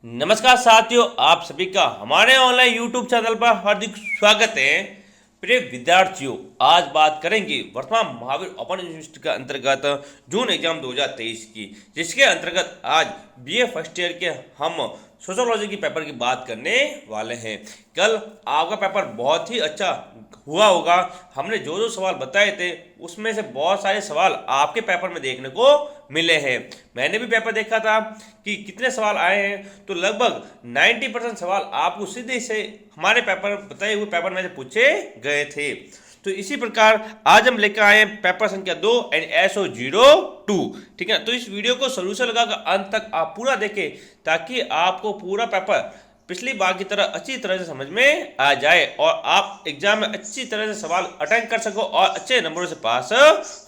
नमस्कार साथियों, आप सभी का हमारे ऑनलाइन यूट्यूब चैनल पर हार्दिक स्वागत है। प्रिय विद्यार्थियों, आज बात करेंगे वर्तमान महावीर ओपन यूनिवर्सिटी के अंतर्गत जून एग्जाम 2023 की, जिसके अंतर्गत आज बीए फर्स्ट ईयर के हम सोशोलॉजी की पेपर की बात करने वाले हैं। कल आपका पेपर बहुत ही अच्छा हुआ होगा। हमने जो जो सवाल बताए थे उसमें से बहुत सारे सवाल आपके पेपर में देखने को मिले हैं। मैंने भी पेपर देखा था कि कितने सवाल आए हैं, तो लगभग 90% सवाल आपको सीधे से हमारे पेपर बताए हुए पेपर में से पूछे गए थे। तो इसी प्रकार आज हम लेकर आए हैं पेपर संख्या 2 NSO02। ठीक है, तो इस वीडियो को शुरू से लगाकर अंत तक आप पूरा देखें ताकि आपको पूरा पेपर पिछली बार की तरह अच्छी तरह से समझ में आ जाए और आप एग्जाम में अच्छी तरह से सवाल अटेंड कर सको और अच्छे नंबरों से पास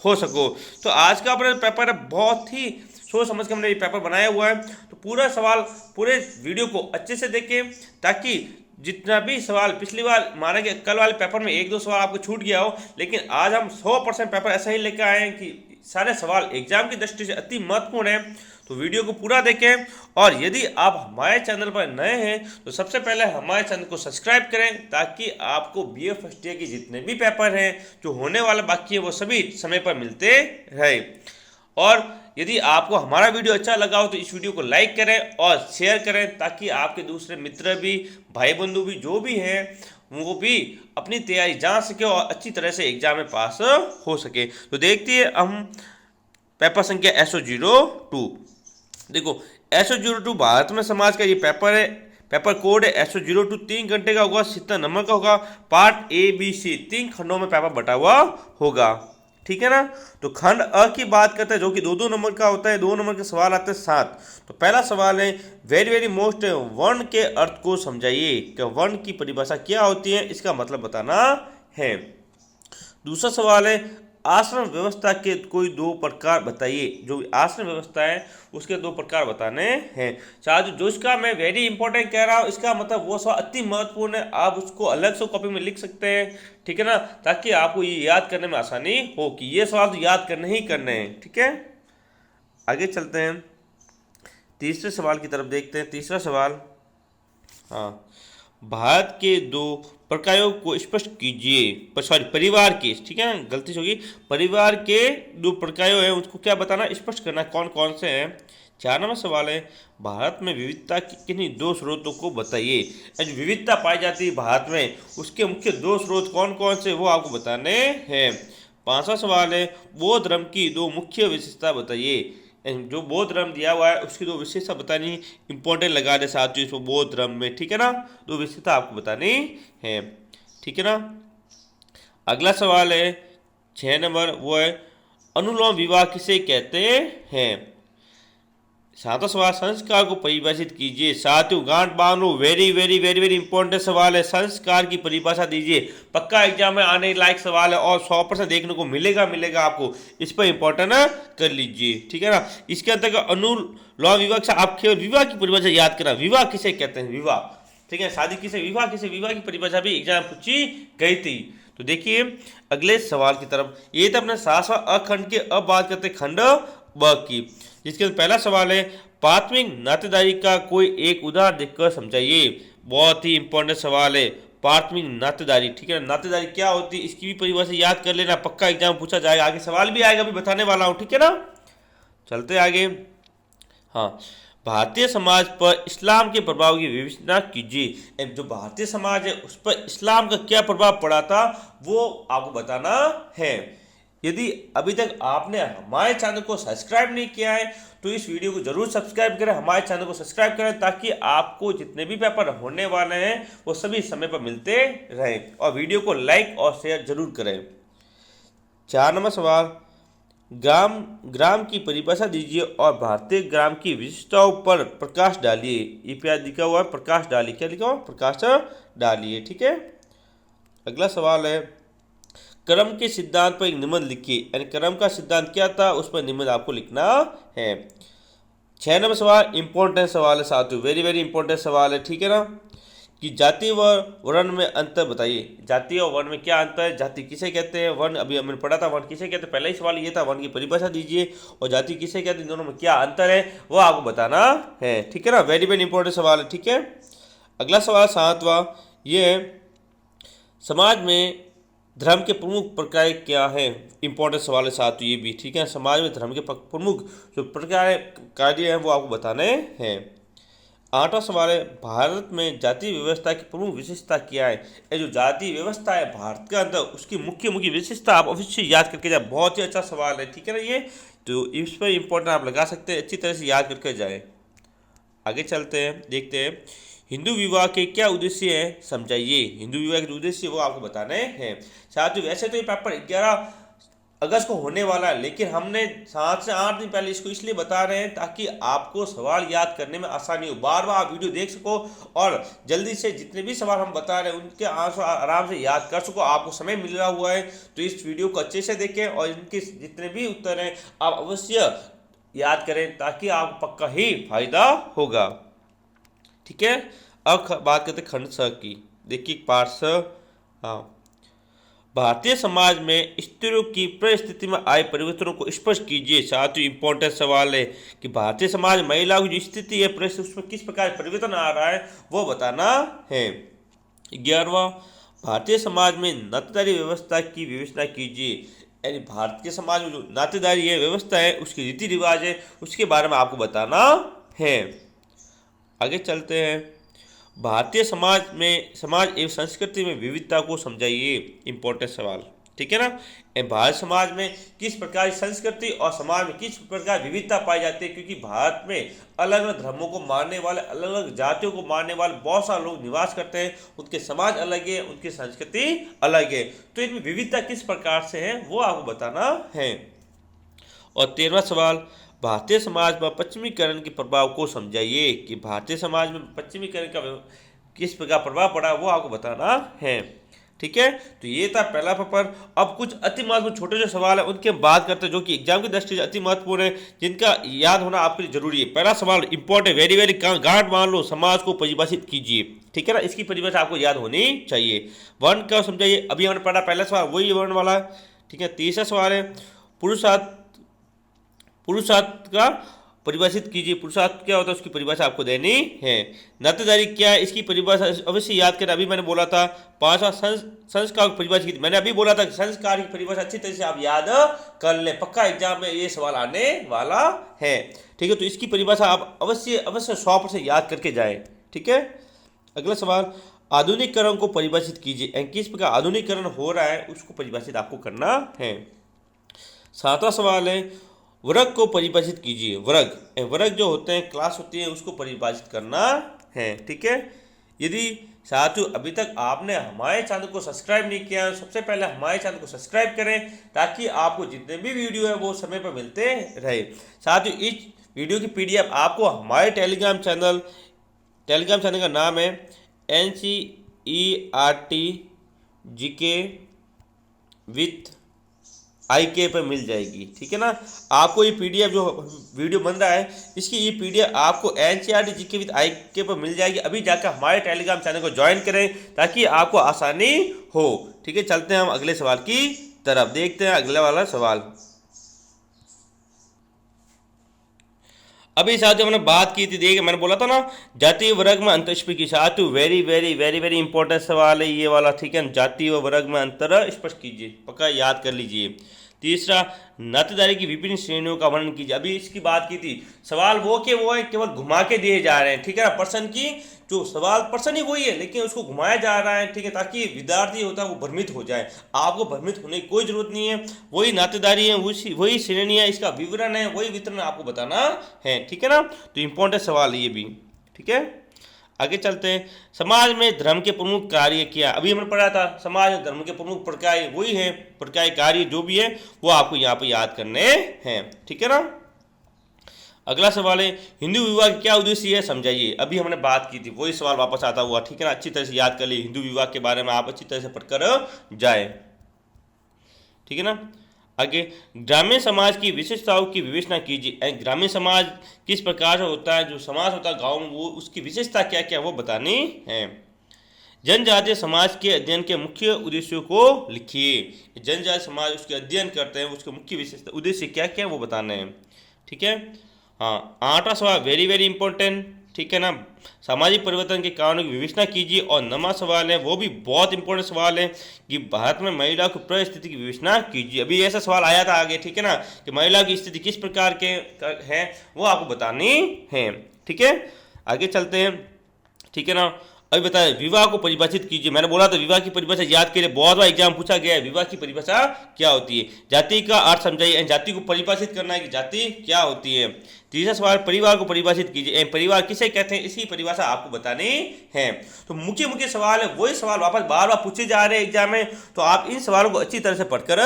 हो सको। तो आज का अपना पेपर बहुत ही सोच समझ के हमने ये पेपर बनाया हुआ है। तो पूरा सवाल पूरे वीडियो को अच्छे से देखें ताकि जितना भी सवाल पिछली बार माना कि कल वाले पेपर में एक दो सवाल आपको छूट गया हो, लेकिन आज हम 100% पेपर ऐसा ही लेकर आए हैं कि सारे सवाल एग्जाम की दृष्टि से अति महत्वपूर्ण है। तो वीडियो को पूरा देखें और यदि आप हमारे चैनल पर नए हैं तो सबसे पहले हमारे चैनल को सब्सक्राइब करें ताकि आपको बीए फर्स्ट ईयर के जितने भी पेपर हैं जो होने वाले बाकी है वो सभी समय पर मिलते रहे। और यदि आपको हमारा वीडियो अच्छा लगा हो तो इस वीडियो को लाइक करें और शेयर करें ताकि आपके दूसरे मित्र भी, भाई बंधु भी, जो भी हैं वो भी अपनी तैयारी जान सके और अच्छी तरह से एग्जाम में पास हो सके। तो देखते हैं हम पेपर संख्या SO02। देखो, SO02 भारत में समाज का ये पेपर है। पेपर कोड है SO02। 3 घंटे का होगा, 70 नंबर का होगा। पार्ट ABC 3 खंडों में पेपर बटा हुआ होगा। ठीक है ना। तो खंड अ की बात करते हैं जो कि 2-2 नंबर का होता है। 2 नंबर के सवाल आते हैं 7। तो पहला सवाल है वेरी वेरी मोस्ट, वर्ण के अर्थ को समझाइए कि वर्ण की परिभाषा क्या होती है, इसका मतलब बताना है। दूसरा सवाल है आश्रम व्यवस्था के कोई 2 प्रकार बताइए। जो आश्रम व्यवस्था है उसके 2 प्रकार बताने हैं। शायद जो इसका मैं वेरी इंपॉर्टेंट कह रहा हूँ इसका मतलब वो सवाल अति महत्वपूर्ण है, आप उसको अलग से कॉपी में लिख सकते हैं। ठीक है ना, ताकि आपको ये याद करने में आसानी हो कि ये सवाल तो याद करने ही करने हैं। ठीक है, आगे चलते हैं, तीसरे सवाल की तरफ देखते हैं। तीसरा सवाल, हाँ, भारत के 2 प्रकारों को स्पष्ट कीजिए। सॉरी, परिवार के, ठीक है ना, गलती से होगी। परिवार के 2 प्रकारों हैं उसको क्या बताना, स्पष्ट करना, कौन कौन से हैं। 4 नंबर सवाल है भारत में विविधता की किन्हीं 2 स्रोतों को बताइए। जो विविधता पाई जाती है भारत में उसके मुख्य 2 स्रोत कौन कौन से वो आपको बताने हैं। 5वां सवाल है बौद्ध धर्म की 2 मुख्य विशेषता बताइए। जो बौद्ध धर्म दिया हुआ है उसकी 2 विशेषता बतानी, इंपॉर्टेंट लगा दे साथियों इसको बौद्ध धर्म में। ठीक है ना, 2 विशेषता आपको बतानी है। ठीक है ना। अगला सवाल है 6 नंबर, वो है अनुलोम विवाह किसे कहते हैं। 7वां सवाल संस्कार को परिभाषित कीजिए। साथियों गांठ बांधो, very very very very important सवाल है। संस्कार की परिभाषा दीजिए, पक्का एग्जाम में आने लायक सवाल है और 100% देखने को मिलेगा आपको। इस पर इंपॉर्टेंट कर लीजिए। ठीक है ना। इसके अंतर्गत अनुलोम विवाह से आप केवल विवाह की परिभाषा याद करना, विवाह किसे कहते हैं, विवाह। ठीक है, शादी किसे, विवाह किसे, विवाह की परिभाषा भी एग्जाम पूछी गई थी। तो देखिए अगले सवाल की तरफ, ये तो अपने 7वां अखंड के, अब बात करते खंड ब की, जिसके पहला सवाल है प्राथमिक नातेदारी का कोई एक उदाहरण देकर समझाइए। बहुत ही इंपॉर्टेंट सवाल है, प्राथमिक नातेदारी। ठीक है, नातेदारी क्या होती है इसकी भी परिभाषा याद कर लेना, पक्का एग्जाम पूछा जाएगा, आगे सवाल भी आएगा, भी बताने वाला हूँ। ठीक है ना, चलते आगे। हाँ, भारतीय समाज पर इस्लाम के प्रभाव की विवेचना कीजिए। जो भारतीय समाज है उस पर इस्लाम का क्या प्रभाव पड़ा था वो आपको बताना है। यदि अभी तक आपने हमारे चैनल को सब्सक्राइब नहीं किया है तो इस वीडियो को जरूर सब्सक्राइब करें, हमारे चैनल को सब्सक्राइब करें ताकि आपको जितने भी पेपर होने वाले हैं वो सभी समय पर मिलते रहें। और वीडियो को लाइक और शेयर जरूर करें। 4 नंबर सवाल, ग्राम की परिभाषा दीजिए और भारतीय ग्राम की विशिष्टताओं पर प्रकाश डालिए। ये पे लिखा हुआ है प्रकाश डालिए, क्या लिखा हुआ, प्रकाश डालिए। ठीक है। अगला सवाल है कर्म के सिद्धांत पर एक निबंध लिखिए। यानी कर्म का सिद्धांत क्या था उस पर निबंध आपको लिखना है। 6 नंबर सवाल इंपॉर्टेंट सवाल है साथियों, वेरी वेरी इंपॉर्टेंट सवाल है। ठीक है ना। कि जाति व वर्ण में अंतर बताइए। जाति और वर्ण में क्या अंतर है, जाति किसे कहते हैं, वर्ण अभी हमने पढ़ा था वर्ण किसे कहते हैं, पहला ही सवाल ये था, वर्ण की परिभाषा दीजिए और जाति किसे कहते हैं, दोनों में क्या अंतर है वो आपको बताना है। ठीक है ना, वेरी वेरी इंपॉर्टेंट सवाल है। ठीक है, अगला सवाल 7वां, ये है समाज में धर्म के प्रमुख प्रकार क्या है। इंपॉर्टेंट सवाल है 7 ये भी। ठीक है, समाज में धर्म के प्रमुख जो प्रकार कार्य हैं वो आपको बताने हैं। 8वां सवाल है भारत में जाति व्यवस्था की प्रमुख विशेषता क्या है। ये जो जाति व्यवस्था है भारत के अंदर उसकी मुख्य मुख्य विशेषता आप अवश्य याद करके जाए। बहुत ही अच्छा सवाल है। ठीक है ना, ये तो इस पर इंपॉर्टेंट आप लगा सकते हैं, अच्छी तरह से याद करके जाए। आगे चलते हैं, देखते हैं हिंदू विवाह के क्या उद्देश्य है समझाइए। हिंदू विवाह के उद्देश्य वो आपको बताने हैं। साथियों वैसे तो ये पेपर 11 अगस्त को होने वाला है, लेकिन हमने 7 से 8 दिन पहले इसको इसलिए बता रहे हैं ताकि आपको सवाल याद करने में आसानी हो, बार बार आप वीडियो देख सको और जल्दी से जितने भी सवाल हम बता रहे हैं उनके आंसर आराम से याद कर सको। आपको समय मिल रहा हुआ है तो इस वीडियो को अच्छे से देखें और इनके जितने भी उत्तर हैं आप अवश्य याद करें ताकि आपको पक्का ही फायदा होगा। ठीक है, अब बात करते खंड स की। देखिए पार्ट स, हाँ, भारतीय समाज में स्त्रियों की परिस्थिति में आए परिवर्तनों को स्पष्ट कीजिए। साथ ही इंपॉर्टेंट सवाल है कि भारतीय समाज में महिलाओं की जो स्थिति है परिस्थिति उसमें किस प्रकार परिवर्तन आ रहा है वो बताना है। 11वां, भारतीय समाज में नातेदारी व्यवस्था की विवेचना कीजिए। यानी भारत के समाज में जो नातेदारी है व्यवस्था है उसकी रीति रिवाज है उसके बारे में आपको बताना है। आगे चलते हैं, भारतीय समाज एवं संस्कृति में विविधता को समझाइए। इंपॉर्टेंट सवाल। ठीक है ना, भारत समाज में किस प्रकार की संस्कृति और समाज में किस प्रकार विविधता पाई जाती है, क्योंकि भारत में अलग अलग धर्मों को मानने वाले अलग अलग जातियों को मानने वाले बहुत सारे लोग निवास करते हैं, उनके समाज अलग है उनकी संस्कृति अलग है, तो इनमें विविधता किस प्रकार से है वो आपको बताना है। और 13वां सवाल, भारतीय समाज पर पश्चिमीकरण के प्रभाव को समझाइए कि भारतीय समाज में पश्चिमीकरण का किस प्रकार प्रभाव पड़ा वो आपको बताना है। ठीक है, तो ये था पहला पेपर। अब कुछ अति महत्वपूर्ण छोटे जो सवाल है उनके बात करते हैं जो कि एग्जाम की दृष्टि से अति महत्वपूर्ण है, जिनका याद होना आपके लिए जरूरी है। पहला सवाल इंपॉर्टेंट, वेरी वेरी गांठ मान लो, समाज को परिभाषित कीजिए। ठीक है ना, इसकी परिभाषा आपको याद होनी चाहिए। वर्ण क्या समझाइए, अभी हमने पढ़ा पहला सवाल वही वर्ण वाला। ठीक है, तीसरा सवाल है पुरुषार्थ का परिभाषित कीजिए। पुरुषार्थ क्या होता है उसकी परिभाषा आपको देनी है। नातेदारी क्या है इसकी परिभाषा अवश्य याद करें, अभी मैंने बोला था। 5वां संस्कार की परिभाषा की, मैंने अभी बोला था कि संस्कार की परिभाषा अच्छी तरह से आप याद कर लें, पक्का एग्जाम में ये सवाल आने वाला है। ठीक है, तो इसकी परिभाषा आप अवश्य 100% याद करके जाए। ठीक है, अगला सवाल, आधुनिकीकरण को परिभाषित कीजिए। किस प्रकार आधुनिकीकरण हो रहा है उसको परिभाषित आपको करना है। 7वां सवाल है वर्ग को परिभाषित कीजिए। वर्ग जो होते हैं क्लास होती है उसको परिभाषित करना है। ठीक है, यदि साथियों अभी तक आपने हमारे चैनल को सब्सक्राइब नहीं किया सबसे पहले हमारे चैनल को सब्सक्राइब करें ताकि आपको जितने भी वीडियो है वो समय पर मिलते रहे। साथियों इस वीडियो की PDF आपको हमारे टेलीग्राम चैनल का नाम है NCERT GK विथ IK पर मिल जाएगी। ठीक है ना, आपको ये PDF जो वीडियो बन रहा है इसकी ये PDF आपको NCERT GK विथ IK पर मिल जाएगी। अभी जाकर हमारे टेलीग्राम चैनल को ज्वाइन करें ताकि आपको आसानी हो। ठीक है, चलते हैं हम अगले सवाल की तरफ, देखते हैं अगले वाला सवाल। अभी साथियों हमने बात की थी, देखिए मैंने बोला था ना जाति व वर्ग में अंतर स्पष्ट की। साथियों very very very very important सवाल है ये वाला। ठीक है, जाति व वर्ग में अंतर स्पष्ट कीजिए, पक्का याद कर लीजिए। तीसरा, नातेदारी की विभिन्न श्रेणियों का वर्णन कीजिए। अभी इसकी बात की थी, सवाल वो है केवल घुमा के दिए जा रहे हैं। ठीक है ना, प्रश्न की जो सवाल प्रश्न ही वही है लेकिन उसको घुमाया जा रहा है। ठीक है, ताकि विद्यार्थी होता है वो भ्रमित हो जाए। आपको भ्रमित होने की कोई जरूरत नहीं है, वही नातेदारी है वही श्रेणी है, इसका विवरण है वही वितरण आपको बताना है। ठीक है ना, तो इंपॉर्टेंट सवाल है ये भी। ठीक है, आगे चलते हैं, समाज में धर्म के प्रमुख कार्य क्या। अभी हमने पढ़ा था समाज में धर्म के प्रमुख प्रकार वही है, प्रकार कार्य जो भी है वो आपको यहाँ पे याद करने हैं। ठीक है ना, अगला सवाल है हिंदू विवाह का क्या उद्देश्य है समझाइए। अभी हमने बात की थी वही सवाल वापस आता हुआ। ठीक है ना, अच्छी तरह से याद कर लिए, हिंदू विवाह के बारे में आप अच्छी तरह से पढ़कर जाए। ठीक है ना, आगे ग्रामीण समाज की विशेषताओं की विवेचना कीजिए। ग्रामीण समाज किस प्रकार से होता है, जो समाज होता है गाँव में वो उसकी विशेषता क्या क्या वो बतानी है। जनजातीय समाज के अध्ययन के मुख्य उद्देश्यों को लिखिए। जनजातीय समाज उसके अध्ययन करते हैं, उसके मुख्य विशेषता उद्देश्य क्या क्या वो बताने हैं। ठीक है। हाँ, 8वां सवाल वेरी वेरी इंपॉर्टेंट। ठीक है ना, सामाजिक परिवर्तन के कारणों की विवेचना कीजिए। और 9वां सवाल है, वो भी बहुत इंपॉर्टेंट सवाल है कि भारत में महिला की परिस्थिति की विवेचना कीजिए। अभी ऐसा सवाल आया था आगे, ठीक है ना, कि महिला की स्थिति किस प्रकार के है वो आपको बतानी है। ठीक है, आगे चलते हैं। ठीक है ना, अभी बताए विवाह को परिभाषित कीजिए। मैंने बोला था विवाह की परिभाषा याद करिए, बहुत बार एग्जाम पूछा गया है विवाह की परिभाषा क्या होती है। जाति का अर्थ समझाइए, जाति को परिभाषित करना है कि जाति क्या होती है। तीसरा सवाल, परिवार को परिभाषित कीजिए, परिवार किसे कहते हैं, इसकी परिभाषा आपको बतानी है। तो मुख्य मुख्य सवाल है, वही सवाल वापस बार बार पूछे जा रहे हैं एग्जाम में, तो आप इन सवालों को अच्छी तरह से पढ़कर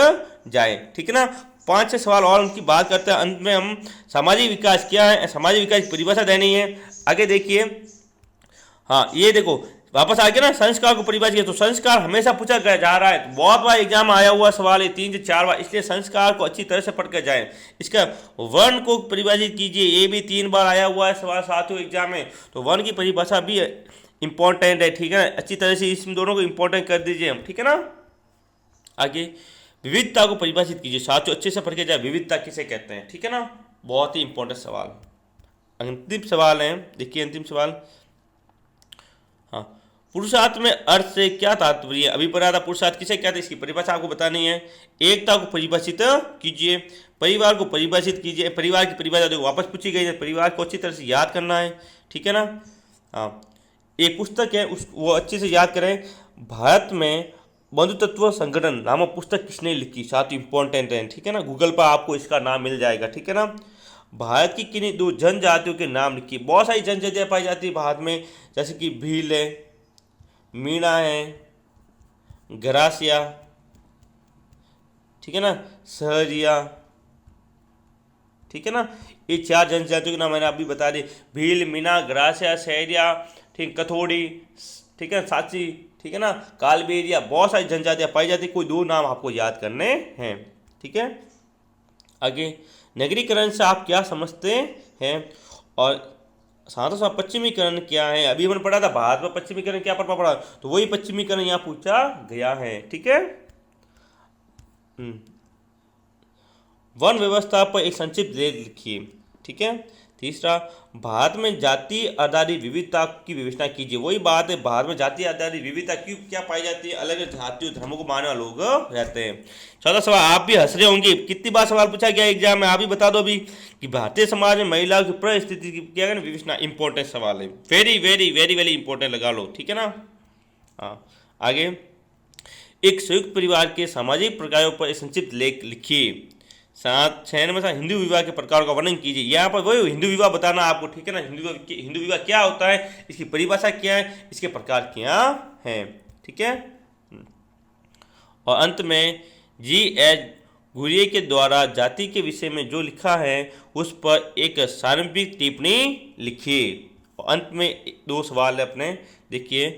जाए। ठीक है ना, 5-6 सवाल और उनकी बात करते हैं। अंत में हम सामाजिक विकास क्या है, सामाजिक विकास की परिभाषा देनी है। आगे देखिए, हाँ ये देखो वापस आ गया ना, संस्कार को परिभाषित किया। तो संस्कार हमेशा पूछा जा रहा है, तो बहुत बार एग्जाम में आया हुआ सवाल है, 3 से 4 बार, इसलिए संस्कार को अच्छी तरह से पढ़ कर जाए। इसका वर्ण को परिभाषित कीजिए, ये भी 3 बार आया हुआ है सवाल साथियों एग्जाम में, तो वर्ण की परिभाषा भी इंपॉर्टेंट है। ठीक है ना, अच्छी तरह से इन दोनों को इंपॉर्टेंट कर दीजिए हम। ठीक है ना, आगे विविधता को परिभाषित कीजिए साथियों, अच्छे से पढ़ के जाए, विविधता किसे कहते हैं। ठीक है ना, बहुत ही इंपॉर्टेंट सवाल। अंतिम सवाल है, देखिए अंतिम सवाल, हाँ पुरुषार्थ में अर्थ से क्या तात्पर्य है। अभी पढ़ा था पुरुषार्थ किसे कहते हैं, इसकी परिभाषा आपको बतानी है। एकता को परिभाषित कीजिए, परिवार को परिभाषित कीजिए। परिवार की परिभाषा देखो वापस पूछी गई है, परिवार को अच्छी तरह से याद करना है। ठीक है ना, हाँ एक पुस्तक है वो अच्छे से याद करें, भारत में बंधुत्व संगठन नामक पुस्तक किसने लिखी, साथ इंपॉर्टेंट है। ठीक है ना, गूगल पर आपको इसका नाम मिल जाएगा। ठीक है ना, भारत की किन्हीं 2 जनजातियों के नाम लिखिए। बहुत सारी जनजातियाँ पाई जाती है भारत में, जैसे कि भील है, मीणा है, गरासिया, ठीक है ना, सहरिया। ठीक है ना, ये 4 जनजातियों के नाम मैंने अभी बता दिए, भील, मीणा, गरासिया, सहरिया, ठीक, कथोड़ी, ठीक है, सांची, ठीक है ना, कालबेलिया। बहुत सारी जनजातियाँ पाई जाती है, कोई 2 नाम आपको याद करने हैं। ठीक है, आगे नगरीकरण से आप क्या समझते हैं, और साथ ही साथ पश्चिमीकरण क्या है। अभी हमने पढ़ा था भारत में पश्चिमीकरण क्या पढ़ा, तो वही पश्चिमीकरण यहाँ पूछा गया है। ठीक है, वन व्यवस्था पर एक संक्षिप्त लेख लिखिए। ठीक है, तीसरा, भारत में जाति आधारित विविधता की विवेचना कीजिए। वही बात है, भारत में जाति आधारित विविधता क्यों क्या पाई जाती है, अलग अलग जातियों धर्मों को मानने वाले लोग रहते हैं। चौथा सवाल, आप भी हंस रहे होंगे, कितनी बार सवाल पूछा गया एग्जाम में, आप भी बता दो अभी, कि भारतीय समाज में महिलाओं की परिस्थिति की क्या है विवेचना। इंपॉर्टेंट सवाल है, very very very very important लगा लो। ठीक है ना, हाँ आगे, एक संयुक्त परिवार के सामाजिक प्रकारों पर एक संक्षिप्त लेख लिखिए। 6 नंबर से हिंदू विवाह के प्रकार का वर्णन कीजिए। यहाँ पर वही हिंदू विवाह बताना आपको। ठीक है ना, हिंदू विवाह क्या होता है, इसकी परिभाषा क्या है, इसके प्रकार क्या हैं। ठीक है, और अंत में G.H. घुरिये के द्वारा जाति के विषय में जो लिखा है उस पर एक सार्वजनिक टिप्पणी लिखिए। और अंत में 2 सवाल है अपने, देखिए,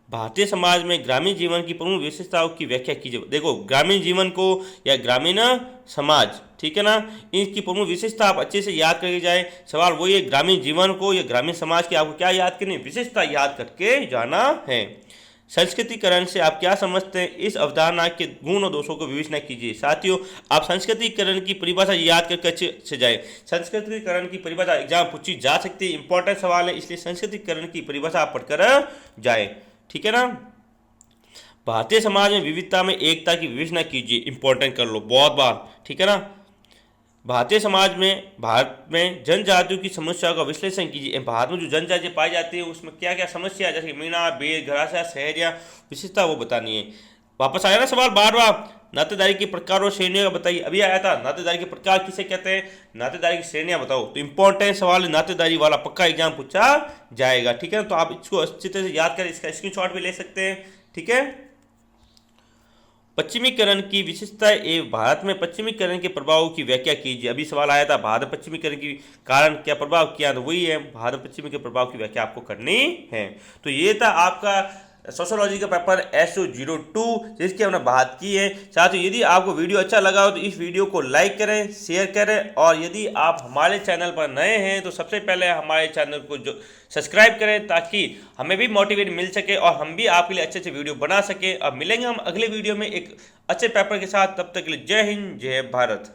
भारतीय समाज में ग्रामीण जीवन की प्रमुख विशेषताओं की व्याख्या कीजिए। देखो ग्रामीण जीवन को या ग्रामीण समाज, ठीक है ना, इनकी प्रमुख विशेषता आप अच्छे से याद करके जाए। सवाल वही है, ग्रामीण जीवन को या ग्रामीण समाज की आपको क्या याद करनी है, विशेषता याद करके जाना है। संस्कृतिकरण से आप क्या समझते हैं, इस अवधारणा के गुण और दोषों को विवेचना कीजिए। साथियों आप संस्कृतिकरण की परिभाषा याद करके अच्छे से जाए। संस्कृतिकरण की परिभाषा एग्जाम पूछी जा सकती है, इंपॉर्टेंट सवाल है, इसलिए संस्कृतिकरण की परिभाषा आप पढ़कर जाए। ठीक है ना, भारतीय समाज में विविधता में एकता की विवेचना कीजिए, इंपॉर्टेंट कर लो बहुत बार। ठीक है ना, भारतीय समाज में भारत में जनजातियों की समस्याओं का विश्लेषण कीजिए। भारत में जो जनजातियाँ पाई जाती है उसमें क्या क्या समस्या है, जैसे मीणा, बेर, गरासिया, सहरिया, विशेषता वो बतानी है। वापस आया ना सवाल बार बार, नातेदारी के प्रकार और श्रेणियों का बताइए। अभी आया था नातेदारी के प्रकार किसे कहते हैं, नातेदारी की श्रेणियां बताओ। तो इंपॉर्टेंट सवाल है, नातेदारी वाला पक्का एग्जाम पूछा जाएगा। ठीक है, तो आप इसको अच्छी तरह से याद करें, इसका स्क्रीनशॉट भी ले सकते हैं। ठीक है, पश्चिमीकरण की विशेषता एवं भारत में पश्चिमीकरण के प्रभाव की व्याख्या कीजिए। अभी सवाल आया था भारत पश्चिमीकरण की कारण क्या प्रभाव किया, तो वही है, भारत पश्चिमी के प्रभाव की व्याख्या आपको करनी है। तो ये था आपका सोशोलॉजी का पेपर SO02 जिसकी हमने बात की है। साथ ही यदि आपको वीडियो अच्छा लगा हो तो इस वीडियो को लाइक करें, शेयर करें, और यदि आप हमारे चैनल पर नए हैं तो सबसे पहले हमारे चैनल को जो सब्सक्राइब करें ताकि हमें भी मोटिवेट मिल सके और हम भी आपके लिए अच्छे अच्छे वीडियो बना सके। अब मिलेंगे हम अगले वीडियो में एक अच्छे पेपर के साथ, तब तक के लिए जय हिंद, जय भारत।